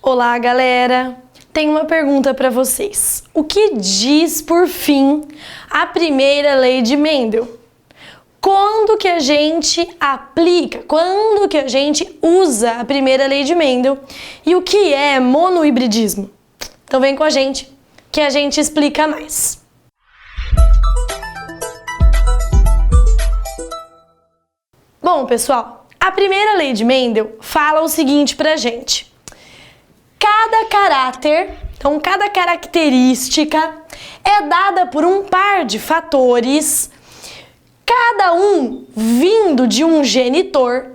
Olá, galera! Tenho uma pergunta para vocês. O que diz, por fim, a primeira lei de Mendel? Quando que a gente aplica, quando que a gente usa a primeira lei de Mendel? E o que é monohibridismo? Então vem com a gente, que a gente explica mais. Bom, pessoal, a primeira lei de Mendel fala o seguinte pra gente. Cada caráter, então cada característica é dada por um par de fatores, cada um vindo de um genitor,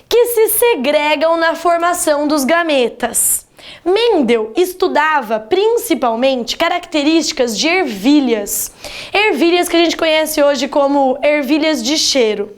que se segregam na formação dos gametas. Mendel estudava principalmente características de ervilhas, ervilhas que a gente conhece hoje como ervilhas de cheiro.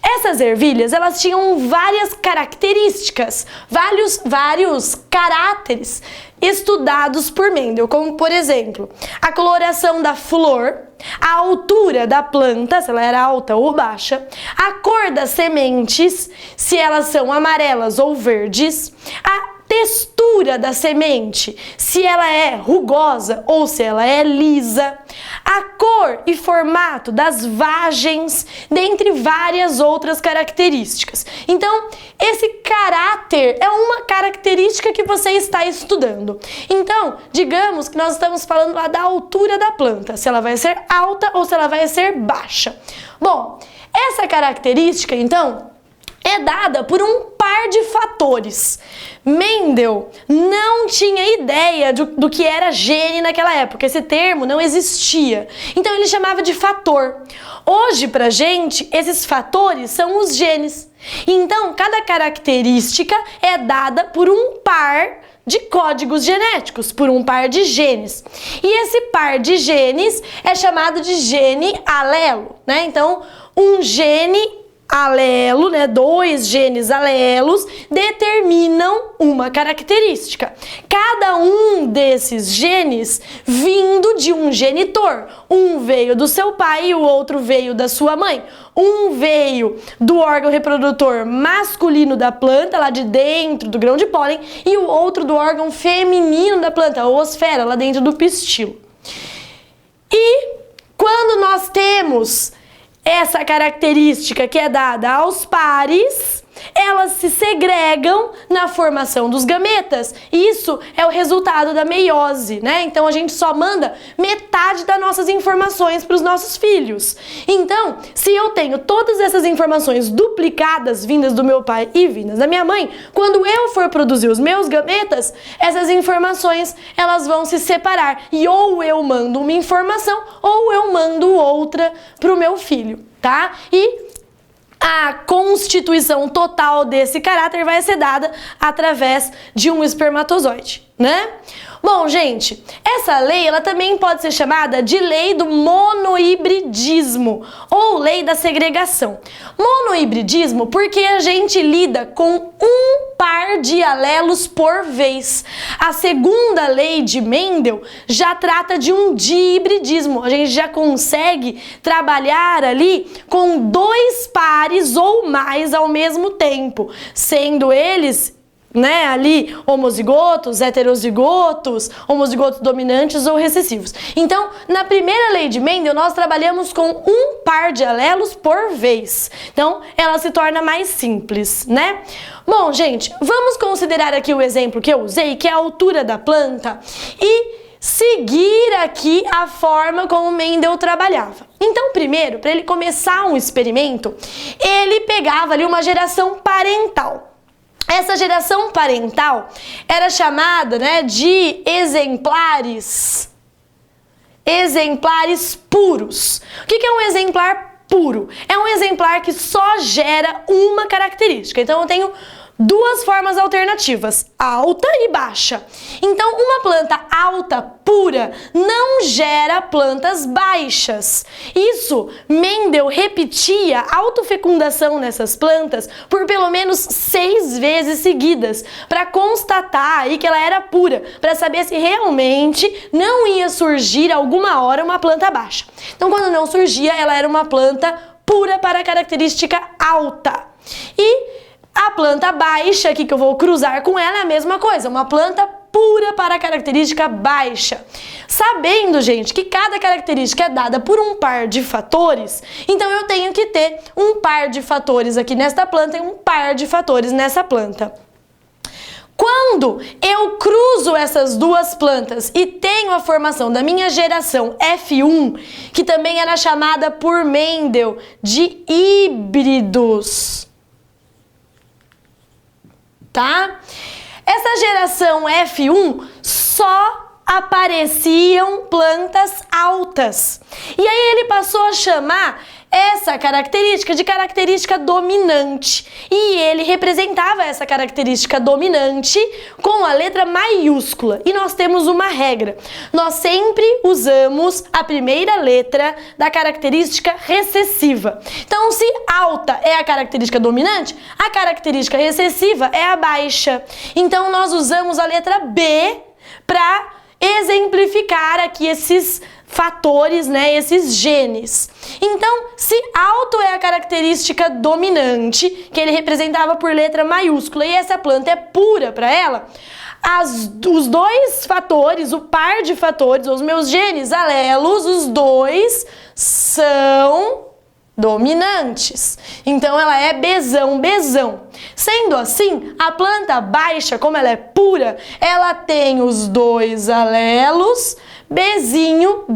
Essas ervilhas, elas tinham várias características, vários caráteres estudados por Mendel, como por exemplo, a coloração da flor, a altura da planta, se ela era alta ou baixa, a cor das sementes, se elas são amarelas ou verdes, a textura da semente, se ela é rugosa ou se ela é lisa, a cor e formato das vagens, dentre várias outras características. Então, esse caráter é uma característica que você está estudando. Então, digamos que nós estamos falando lá da altura da planta, se ela vai ser alta ou se ela vai ser baixa. Bom, essa característica, então, é dada por um par de fatores. Mendel não tinha ideia do que era gene naquela época, esse termo não existia. Então ele chamava de fator. Hoje, pra gente, esses fatores são os genes. Então, cada característica é dada por um par de códigos genéticos, por um par de genes. E esse par de genes é chamado de gene alelo, né? Então, um gene alelo, né, dois genes alelos determinam uma característica. Cada um desses genes vindo de um genitor. Um veio do seu pai e o outro veio da sua mãe. Um veio do órgão reprodutor masculino da planta, lá de dentro do grão de pólen, e o outro do órgão feminino da planta, a oosfera, lá dentro do pistilo. E quando nós temos essa característica que é dada aos pares, elas se segregam na formação dos gametas. Isso é o resultado da meiose, né? Então a gente só manda metade das nossas informações para os nossos filhos. Então, se eu tenho todas essas informações duplicadas, vindas do meu pai e vindas da minha mãe, quando eu for produzir os meus gametas, essas informações elas vão se separar. E ou eu mando uma informação ou eu mando outra para o meu filho, tá? E a constituição total desse caráter vai ser dada através de um espermatozoide, né? Bom, gente, essa lei ela também pode ser chamada de lei do monohibridismo ou lei da segregação. Monohibridismo porque a gente lida com um par de alelos por vez. A segunda lei de Mendel já trata de um dihibridismo. A gente já consegue trabalhar ali com dois pares ou mais ao mesmo tempo, sendo eles ali homozigotos, heterozigotos, homozigotos dominantes ou recessivos. Então, na primeira lei de Mendel, nós trabalhamos com um par de alelos por vez. Então, ela se torna mais simples, né? Bom, gente, vamos considerar aqui o exemplo que eu usei, que é a altura da planta, e seguir aqui a forma como Mendel trabalhava. Então, primeiro, para ele começar um experimento, ele pegava ali uma geração parental. Essa geração parental era chamada, de exemplares puros. O que é um exemplar puro? É um exemplar que só gera uma característica. Então eu tenho duas formas alternativas, alta e baixa. Então, uma planta alta, pura, não gera plantas baixas. Isso, Mendel repetia a autofecundação nessas plantas por pelo menos 6 vezes seguidas, para constatar aí que ela era pura, para saber se realmente não ia surgir alguma hora uma planta baixa. Então, quando não surgia, ela era uma planta pura para a característica alta. E A planta baixa aqui que eu vou cruzar com ela é a mesma coisa, uma planta pura para a característica baixa. Sabendo, gente, que cada característica é dada por um par de fatores, então eu tenho que ter um par de fatores aqui nesta planta e um par de fatores nessa planta. Quando eu cruzo essas duas plantas e tenho a formação da minha geração F1, que também era chamada por Mendel de híbridos, tá? Essa geração F1 só apareciam plantas altas. E aí ele passou a chamar essa característica de característica dominante. E ele representava essa característica dominante com a letra maiúscula. E nós temos uma regra. Nós sempre usamos a primeira letra da característica recessiva. Então, se alta é a característica dominante, a característica recessiva é a baixa. Então, nós usamos a letra B para exemplificar aqui esses fatores, né, esses genes. Então, se alto é a característica dominante, que ele representava por letra maiúscula, e essa planta é pura para ela, os dois fatores, o par de fatores, os meus genes alelos, os dois são dominantes. Então, ela é Bzão. Sendo assim, a planta baixa, como ela é pura, ela tem os dois alelos, Bzinho.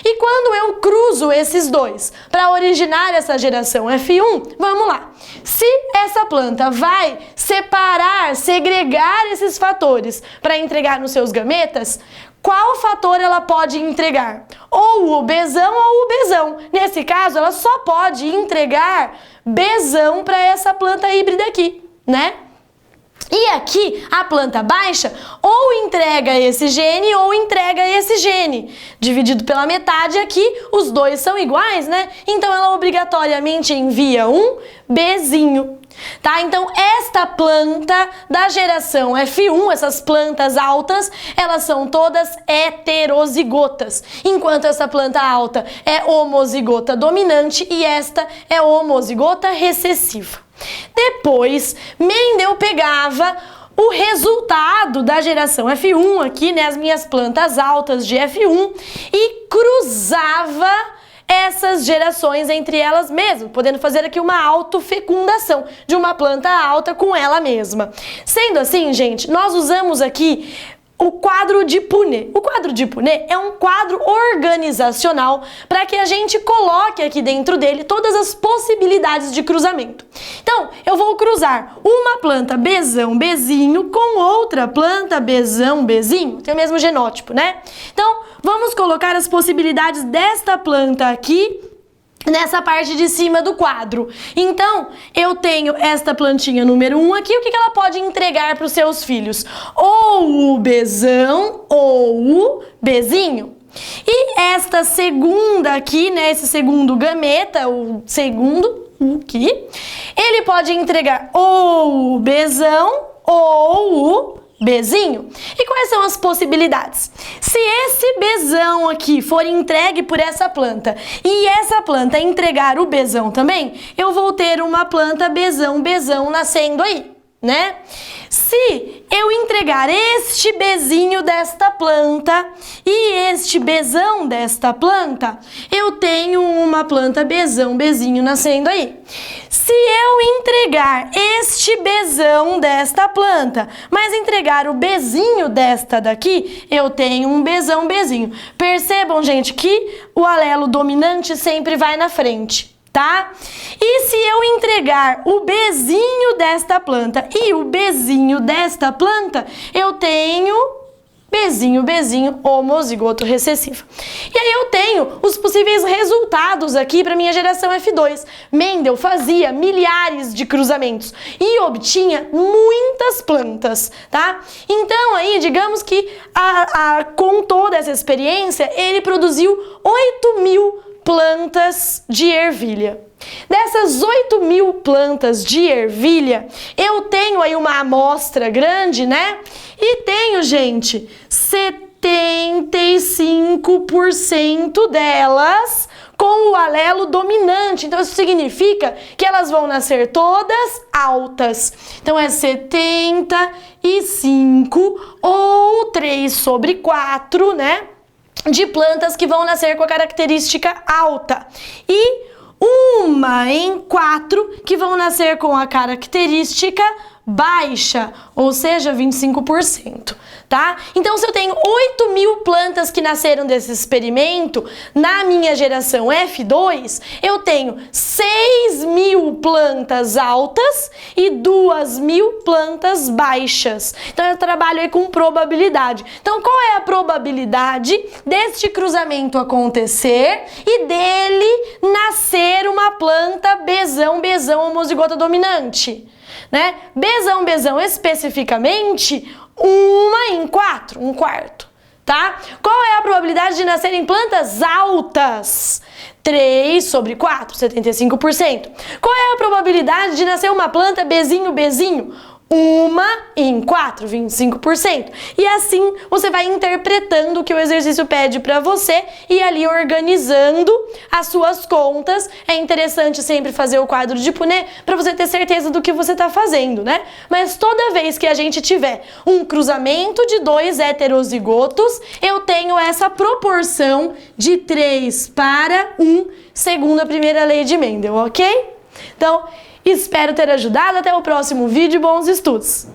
E quando eu cruzo esses dois para originar essa geração F1, vamos lá. Se essa planta vai segregar esses fatores para entregar nos seus gametas, qual fator ela pode entregar? Ou o Bzão ou o Bzão. Nesse caso, ela só pode entregar Bzão para essa planta híbrida aqui, né? E aqui, a planta baixa ou entrega esse gene ou entrega esse gene. Dividido pela metade aqui, os dois são iguais, né? Então, ela obrigatoriamente envia um Bzinho. Tá? Então, esta planta da geração F1, essas plantas altas, elas são todas heterozigotas. Enquanto essa planta alta é homozigota dominante e esta é homozigota recessiva. Depois, Mendel pegava o resultado da geração F1 aqui, né, as minhas plantas altas de F1, e cruzava essas gerações entre elas mesmas, podendo fazer aqui uma autofecundação de uma planta alta com ela mesma. Sendo assim, gente, nós usamos aqui o quadro de Punnett. O quadro de Punnett é um quadro organizacional para que a gente coloque aqui dentro dele todas as possibilidades de cruzamento. Então, eu vou cruzar uma planta Bzinho com outra planta Bzinho, tem o mesmo genótipo, né? Então, vamos colocar as possibilidades desta planta aqui nessa parte de cima do quadro. Então, eu tenho esta plantinha número 1 aqui, o que ela pode entregar para os seus filhos? Ou o Bzão ou o Bzinho. E esta segunda aqui, né, esse segundo gameta, o segundo aqui, ele pode entregar ou o Bzão ou o Bzinho. E quais são as possibilidades? Se esse Bzão aqui for entregue por essa planta e essa planta entregar o Bzão também, eu vou ter uma planta Bzão nascendo aí, né? Se eu entregar este Bzinho desta planta e este Bzão desta planta, eu tenho uma planta Bzinho nascendo aí. Se eu entregar este Bzão desta planta, mas entregar o Bzinho desta daqui, eu tenho um Bzinho. Percebam, gente, que o alelo dominante sempre vai na frente, tá? E se eu entregar o Bzinho desta planta e o Bzinho desta planta, eu tenho Bzinho, homozigoto recessivo. E aí eu tenho os possíveis resultados aqui para minha geração F2. Mendel fazia milhares de cruzamentos e obtinha muitas plantas, tá? Então aí, digamos que com toda essa experiência, ele produziu 8.000 plantas de ervilha. Dessas 8.000 plantas de ervilha, eu tenho aí uma amostra grande, né? E tenho, gente, 75% delas com o alelo dominante. Então, isso significa que elas vão nascer todas altas. Então, é 75 ou 3/4, né? De plantas que vão nascer com a característica alta. E 1 em 4 que vão nascer com a característica baixa, ou seja, 25%, tá? Então, se eu tenho 8.000 plantas que nasceram desse experimento, na minha geração F2, eu tenho 6.000 plantas altas e 2.000 plantas baixas. Então, eu trabalho aí com probabilidade. Então, qual é a probabilidade deste cruzamento acontecer e dele nascer uma planta Bzão homozigota dominante? Né? Bzão especificamente, 1 em 4, 1/4, tá? Qual é a probabilidade de nascerem plantas altas? 3/4, 75%. Qual é a probabilidade de nascer uma planta Bzinho? 1 em 4, 25%. E assim você vai interpretando o que o exercício pede para você e ali organizando as suas contas. É interessante sempre fazer o quadro de Punnett para você ter certeza do que você está fazendo, né? Mas toda vez que a gente tiver um cruzamento de 2 heterozigotos, eu tenho essa proporção de 3/1, segundo a primeira lei de Mendel, ok? Então, espero ter ajudado. Até o próximo vídeo. Bons estudos!